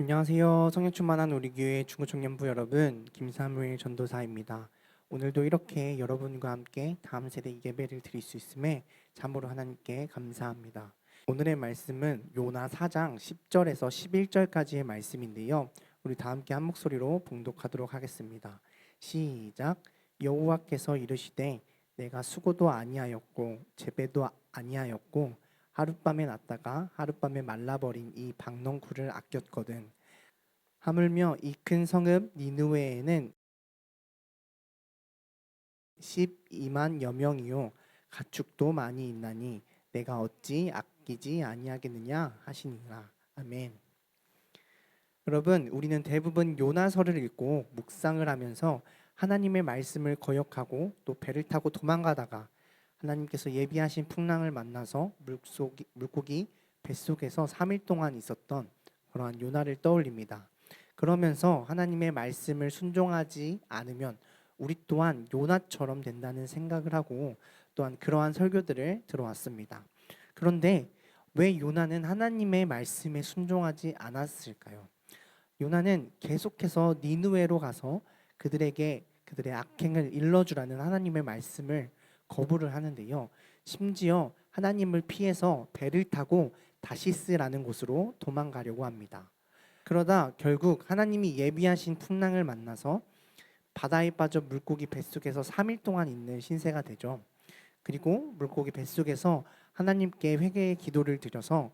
안녕하세요. 성령 충만한 우리 교회 중고청년부 여러분, 김사무엘 전도사입니다. 오늘도 이렇게 여러분과 함께 다음 세대 예배를 드릴 수 있음에 참으로 하나님께 감사합니다. 오늘의 말씀은 요나 4장 10절에서 11절까지의 말씀인데요. 우리 다 함께 한 목소리로 봉독하도록 하겠습니다. 시작. 여호와께서 이르시되 내가 수고도 아니하였고 재배도 아니하였고 하룻밤에 났다가 하룻밤에 말라버린 이 박넝쿨을 아꼈거든. 하물며 이 큰 성읍 니느웨에는 12만여 명이요 가축도 많이 있나니 내가 어찌 아끼지 아니하겠느냐 하시니라. 아멘. 여러분, 우리는 대부분 요나서를 읽고 묵상을 하면서 하나님의 말씀을 거역하고 또 배를 타고 도망가다가 하나님께서 예비하신 풍랑을 만나서 물고기 뱃속에서 3일 동안 있었던 그러한 요나를 떠올립니다. 그러면서 하나님의 말씀을 순종하지 않으면 우리 또한 요나처럼 된다는 생각을 하고 또한 그러한 설교들을 들어왔습니다. 그런데 왜 요나는 하나님의 말씀에 순종하지 않았을까요? 요나는 계속해서 니느웨로 가서 그들에게 그들의 악행을 일러주라는 하나님의 말씀을 거부를 하는데요. 심지어 하나님을 피해서 배를 타고 다시스라는 곳으로 도망가려고 합니다. 그러다 결국 하나님이 예비하신 풍랑을 만나서 바다에 빠져 물고기 뱃속에서 3일 동안 있는 신세가 되죠. 그리고 물고기 뱃속에서 하나님께 회개의 기도를 드려서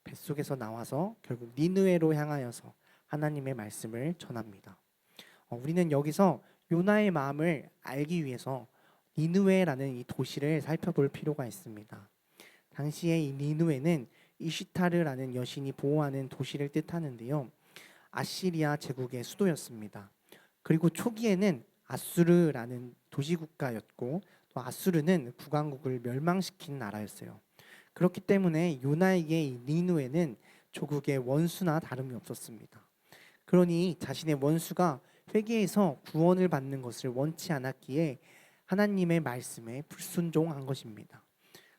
뱃속에서 나와서 결국 니느웨로 향하여서 하나님의 말씀을 전합니다. 우리는 여기서 요나의 마음을 알기 위해서 니느웨라는 이 도시를 살펴볼 필요가 있습니다. 당시에 이 니느웨는 이시타르라는 여신이 보호하는 도시를 뜻하는데요. 아시리아 제국의 수도였습니다. 그리고 초기에는 아수르라는 도시국가였고 또 아수르는 국왕국을 멸망시킨 나라였어요. 그렇기 때문에 요나에게 이 니느웨는 조국의 원수나 다름이 없었습니다. 그러니 자신의 원수가 회개해서 구원을 받는 것을 원치 않았기에 하나님의 말씀에 불순종한 것입니다.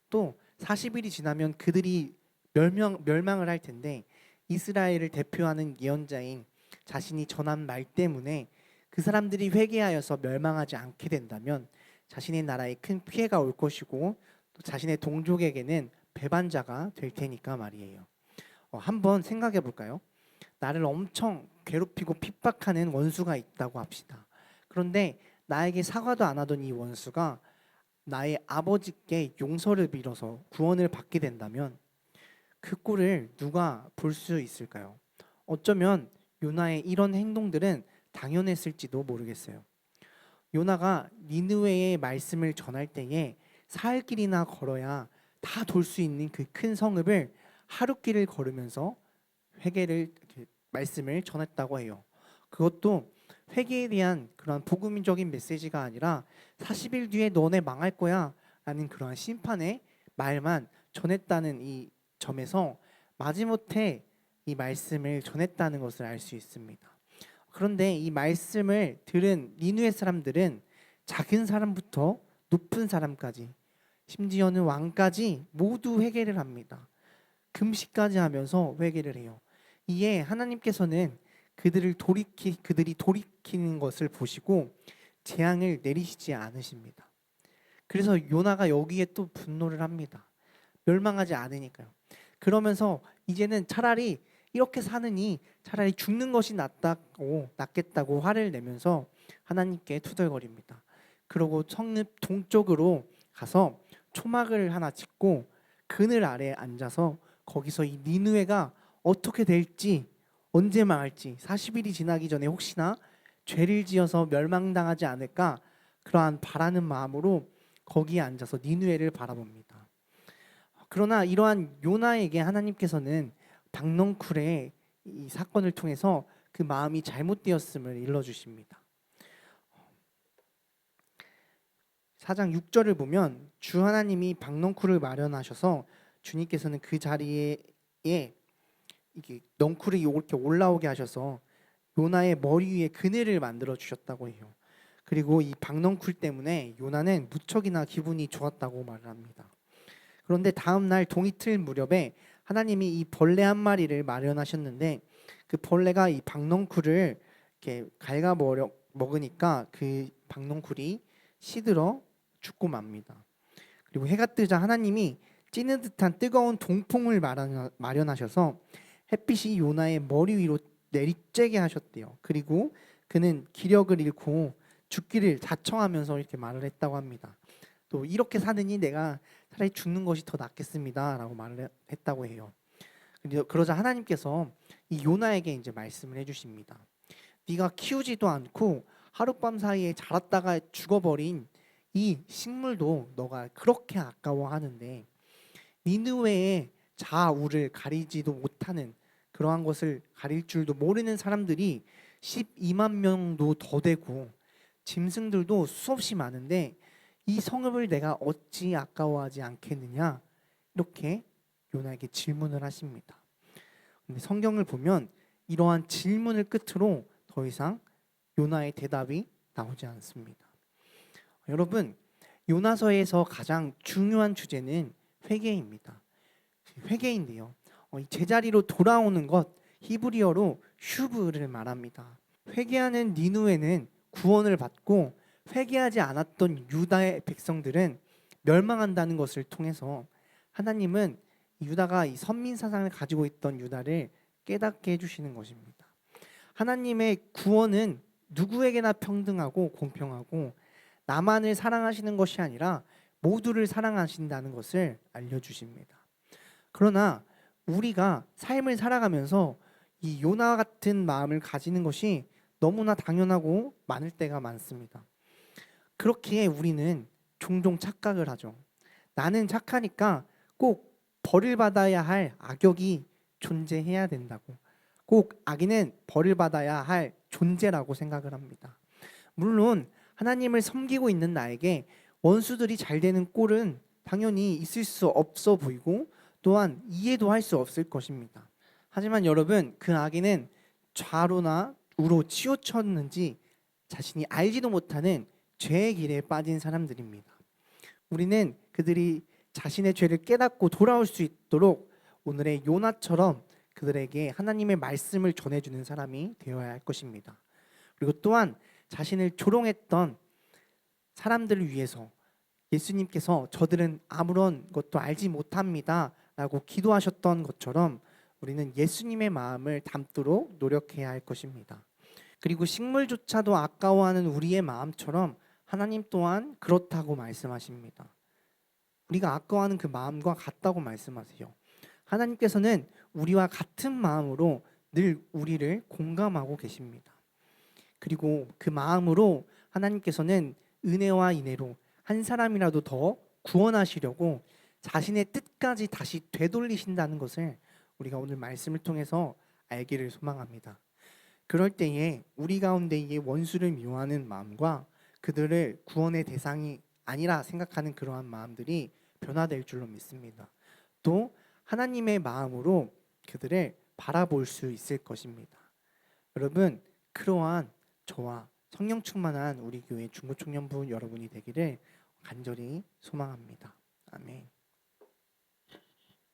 또 40일이 지나면 그들이 멸망을 할 텐데 이스라엘을 대표하는 예언자인 자신이 전한 말 때문에 그 사람들이 회개하여서 멸망하지 않게 된다면 자신의 나라에 큰 피해가 올 것이고 또 자신의 동족에게는 배반자가 될 테니까 말이에요. 한번 생각해 볼까요? 나를 엄청 괴롭히고 핍박하는 원수가 있다고 합시다. 그런데 나에게 사과도 안 하던 이 원수가 나의 아버지께 용서를 빌어서 구원을 받게 된다면 그 꼴을 누가 볼 수 있을까요? 어쩌면 요나의 이런 행동들은 당연했을지도 모르겠어요. 요나가 니느웨의 말씀을 전할 때에 사흘 길이나 걸어야 다 돌 수 있는 그 큰 성읍을 하루 길을 걸으면서 회개를 말씀을 전했다고 해요. 그것도 회개에 대한 그런 복음적인 메시지가 아니라 40일 뒤에 너네 망할 거야 라는 그러한 심판의 말만 전했다는 이 점에서 마지못해 이 말씀을 전했다는 것을 알 수 있습니다. 그런데 이 말씀을 들은 니느웨 사람들은 작은 사람부터 높은 사람까지 심지어는 왕까지 모두 회개를 합니다. 금식까지 하면서 회개를 해요. 이에 하나님께서는 그들이 돌이키는 것을 보시고 재앙을 내리시지 않으십니다. 그래서 요나가 여기에 또 분노를 합니다. 멸망하지 않으니까요. 그러면서 이제는 차라리 이렇게 사느니 차라리 죽는 것이 낫겠다고 화를 내면서 하나님께 투덜거립니다. 그러고 성읍 동쪽으로 가서 초막을 하나 짓고 그늘 아래에 앉아서 거기서 이 니느웨가 어떻게 될지 언제 망할지 40일이 지나기 전에 혹시나 죄를 지어서 멸망당하지 않을까 그러한 바라는 마음으로 거기에 앉아서 니느웨를 바라봅니다. 그러나 이러한 요나에게 하나님께서는 박넝쿨의 이 사건을 통해서 그 마음이 잘못되었음을 일러주십니다. 4장 6절을 보면 주 하나님이 박넝쿨을 마련하셔서 주님께서는 그 자리에 이게 넝쿨이 이렇게 올라오게 하셔서 요나의 머리 위에 그늘을 만들어 주셨다고 해요. 그리고 이 박넝쿨 때문에 요나는 무척이나 기분이 좋았다고 말을 합니다. 그런데 다음 날 동이 틀 무렵에 하나님이 이 벌레 한 마리를 마련하셨는데 그 벌레가 이 박넝쿨을 이렇게 먹으니까 그 박넝쿨이 시들어 죽고 맙니다. 그리고 해가 뜨자 하나님이 찌는 듯한 뜨거운 동풍을 마련하셔서 햇빛이 요나의 머리 위로 내리쬐게 하셨대요. 그리고 그는 기력을 잃고 죽기를 자청하면서 이렇게 말을 했다고 합니다. 또 이렇게 사느니 내가 차라리 죽는 것이 더 낫겠습니다라고 말을 했다고 해요. 그러자 하나님께서 이 요나에게 이제 말씀을 해주십니다. 네가 키우지도 않고 하룻밤 사이에 자랐다가 죽어버린 이 식물도 너가 그렇게 아까워하는데 니느웨의 자우를 가리지도 못하는 그러한 것을 가릴 줄도 모르는 사람들이 12만 명도 더 되고 짐승들도 수없이 많은데 이 성읍을 내가 어찌 아까워하지 않겠느냐 이렇게 요나에게 질문을 하십니다. 근데 성경을 보면 이러한 질문을 끝으로 더 이상 요나의 대답이 나오지 않습니다. 여러분, 요나서에서 가장 중요한 주제는 회개입니다. 회개인데요. 이 제자리로 돌아오는 것, 히브리어로 슈브를 말합니다. 회개하는 니누에는 구원을 받고 회개하지 않았던 유다의 백성들은 멸망한다는 것을 통해서 하나님은 유다가 이 선민 사상을 가지고 있던 유다를 깨닫게 해주시는 것입니다. 하나님의 구원은 누구에게나 평등하고 공평하고 나만을 사랑하시는 것이 아니라 모두를 사랑하신다는 것을 알려주십니다. 그러나 우리가 삶을 살아가면서 이 요나 같은 마음을 가지는 것이 너무나 당연하고 많을 때가 많습니다. 그렇기에 우리는 종종 착각을 하죠. 나는 착하니까 꼭 벌을 받아야 할 악역이 존재해야 된다고. 꼭 악인은 벌을 받아야 할 존재라고 생각을 합니다. 물론 하나님을 섬기고 있는 나에게 원수들이 잘 되는 꼴은 당연히 있을 수 없어 보이고 또한 이해도 할 수 없을 것입니다. 하지만 여러분, 그 악인은 좌로나 우로 치우쳤는지 자신이 알지도 못하는 죄의 길에 빠진 사람들입니다. 우리는 그들이 자신의 죄를 깨닫고 돌아올 수 있도록 오늘의 요나처럼 그들에게 하나님의 말씀을 전해주는 사람이 되어야 할 것입니다. 그리고 또한 자신을 조롱했던 사람들을 위해서 예수님께서 저들은 아무런 것도 알지 못합니다 라고 기도하셨던 것처럼 우리는 예수님의 마음을 담도록 노력해야 할 것입니다. 그리고 식물조차도 아까워하는 우리의 마음처럼 하나님 또한 그렇다고 말씀하십니다. 우리가 아까워하는 그 마음과 같다고 말씀하세요. 하나님께서는 우리와 같은 마음으로 늘 우리를 공감하고 계십니다. 그리고 그 마음으로 하나님께서는 은혜와 인애로 한 사람이라도 더 구원하시려고 자신의 뜻까지 다시 되돌리신다는 것을 우리가 오늘 말씀을 통해서 알기를 소망합니다. 그럴 때에 우리 가운데의 원수를 미워하는 마음과 그들을 구원의 대상이 아니라 생각하는 그러한 마음들이 변화될 줄로 믿습니다. 또 하나님의 마음으로 그들을 바라볼 수 있을 것입니다. 여러분, 그러한 저와 성령 충만한 우리 교회 중고청년부 여러분이 되기를 간절히 소망합니다. 아멘.